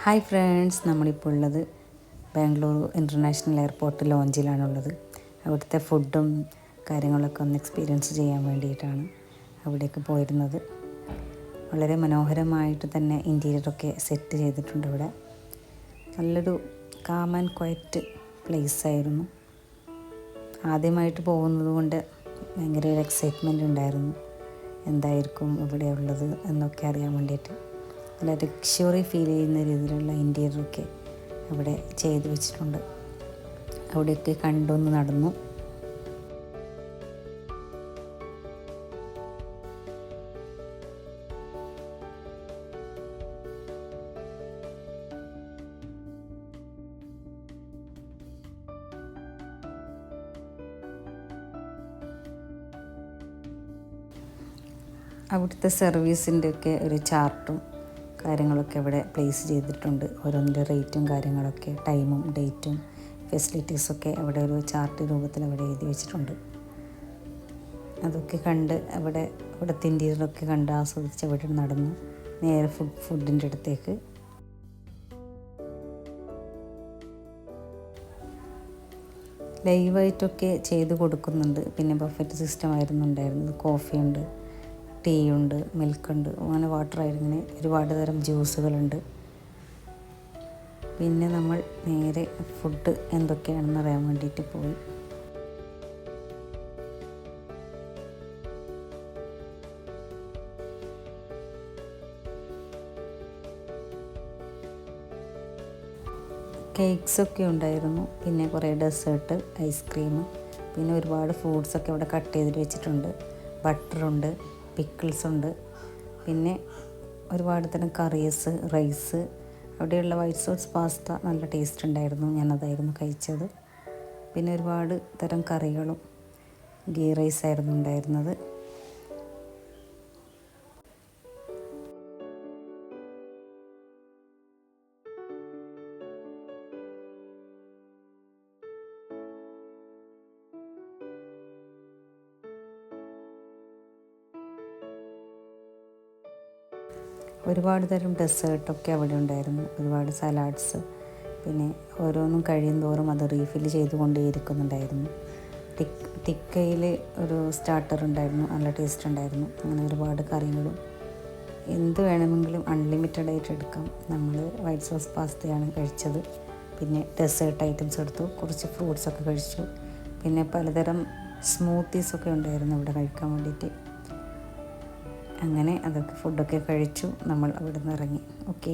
Hi friends, നമ്മളിപ്പോൾ ഉള്ളത് Bangalore international airport ലോഞ്ചിലാണുള്ളത്. അവിടുത്തെ ഫുഡും കാര്യങ്ങളൊക്കെ ഒന്ന് എക്സ്പീരിയൻസ് ചെയ്യാൻ വേണ്ടിയിട്ടാണ് അവിടേക്ക് പോയിരുന്നത്. വളരെ മനോഹരമായിട്ട് തന്നെ ഇൻറ്റീരിയറൊക്കെ സെറ്റ് ചെയ്തിട്ടുണ്ട്. ഇവിടെ നല്ലൊരു കാം ആൻഡ് ക്വയറ്റ് പ്ലേസ് ആയിരുന്നു. ആദ്യമായിട്ട് പോകുന്നത് കൊണ്ട് ഭയങ്കര ഒരു എക്സൈറ്റ്മെൻ്റ് ഉണ്ടായിരുന്നു. എന്തായിരിക്കും ഇവിടെ ഉള്ളത് എന്നൊക്കെ അറിയാൻ വേണ്ടിയിട്ട്. നല്ല ലക്ഷറി ഫീൽ ചെയ്യുന്ന രീതിയിലുള്ള ഇൻറ്റീരിയറൊക്കെ അവിടെ ചെയ്തു വെച്ചിട്ടുണ്ട്. അവിടെയൊക്കെ കണ്ടൊന്ന് നടന്നു. അവിടുത്തെ സർവീസിൻ്റെ ഒക്കെ ഒരു ചാർട്ടും കാര്യങ്ങളൊക്കെ അവിടെ പ്ലേസ് ചെയ്തിട്ടുണ്ട്. ഓരോന്നിൻ്റെ റേറ്റും കാര്യങ്ങളൊക്കെ, ടൈമും ഡേറ്റും ഫെസിലിറ്റീസൊക്കെ അവിടെ ഒരു ചാർട്ട് രൂപത്തിൽ അവിടെ എഴുതി വെച്ചിട്ടുണ്ട്. അതൊക്കെ കണ്ട് അവിടുത്തെ ഇൻറ്റീരിയറൊക്കെ കണ്ട് ആസ്വദിച്ച് അവിടെ നടന്നു നേരെ ഫുഡിൻ്റെ അടുത്തേക്ക്. ലൈവായിട്ടൊക്കെ ചെയ്ത് കൊടുക്കുന്നുണ്ട്. പിന്നെ ബഫറ്റ് സിസ്റ്റം ആയിരുന്നു ഉണ്ടായിരുന്നത്. കോഫിയുണ്ട്, ടീ ഉണ്ട്, മിൽക്കുണ്ട്, അങ്ങനെ വാട്ടറായിരുന്നു. ഒരുപാട് തരം ജ്യൂസുകളുണ്ട്. പിന്നെ നമ്മൾ നേരെ ഫുഡ് എന്തൊക്കെയാണെന്ന് അറിയാൻ വേണ്ടിയിട്ട് പോയി. കേക്ക്സൊക്കെ ഉണ്ടായിരുന്നു. പിന്നെ കുറേ ഡെസേർട്ട്, ഐസ്ക്രീം, പിന്നെ ഒരുപാട് ഫ്രൂട്ട്സൊക്കെ അവിടെ കട്ട് ചെയ്തിട്ട് വെച്ചിട്ടുണ്ട്. ബട്ടറുണ്ട്, പിക്കിൾസ് ഉണ്ട്, പിന്നെ ഒരുപാട് തരം കറീസ്, റൈസ്. അവിടെയുള്ള വൈറ്റ് സോസ് പാസ്ത നല്ല ടേസ്റ്റ് ഉണ്ടായിരുന്നു. ഞാനതായിരുന്നു കഴിച്ചത്. പിന്നെ ഒരുപാട് തരം കറികളും ഗീ റൈസായിരുന്നു ഉണ്ടായിരുന്നത്. ഒരുപാട് തരം ഡെസേർട്ടൊക്കെ അവിടെ ഉണ്ടായിരുന്നു. ഒരുപാട് സലാഡ്സ്. പിന്നെ ഓരോന്നും കഴിയും തോറും അത് റീഫിൽ ചെയ്തുകൊണ്ടേയിരിക്കുന്നുണ്ടായിരുന്നു. ടിക്കയിൽ ഒരു സ്റ്റാർട്ടർ ഉണ്ടായിരുന്നു, നല്ല ടേസ്റ്റ് ഉണ്ടായിരുന്നു. അങ്ങനെ ഒരുപാട് കറികളും. എന്ത് വേണമെങ്കിലും അൺലിമിറ്റഡ് ആയിട്ട് എടുക്കാം. നമ്മൾ വൈറ്റ് സോസ് പാസ്തയാണ് കഴിച്ചത്. പിന്നെ ഡെസേർട്ട് ഐറ്റംസ് എടുത്തു, കുറച്ച് ഫ്രൂട്ട്സൊക്കെ കഴിച്ചു. പിന്നെ പലതരം സ്മൂത്തീസൊക്കെ ഉണ്ടായിരുന്നു ഇവിടെ കഴിക്കാൻ വേണ്ടിയിട്ട്. അങ്ങനെ അതൊക്കെ ഫുഡൊക്കെ കഴിച്ചു നമ്മൾ അവിടെ നിന്ന് ഇറങ്ങി. ഓക്കേ.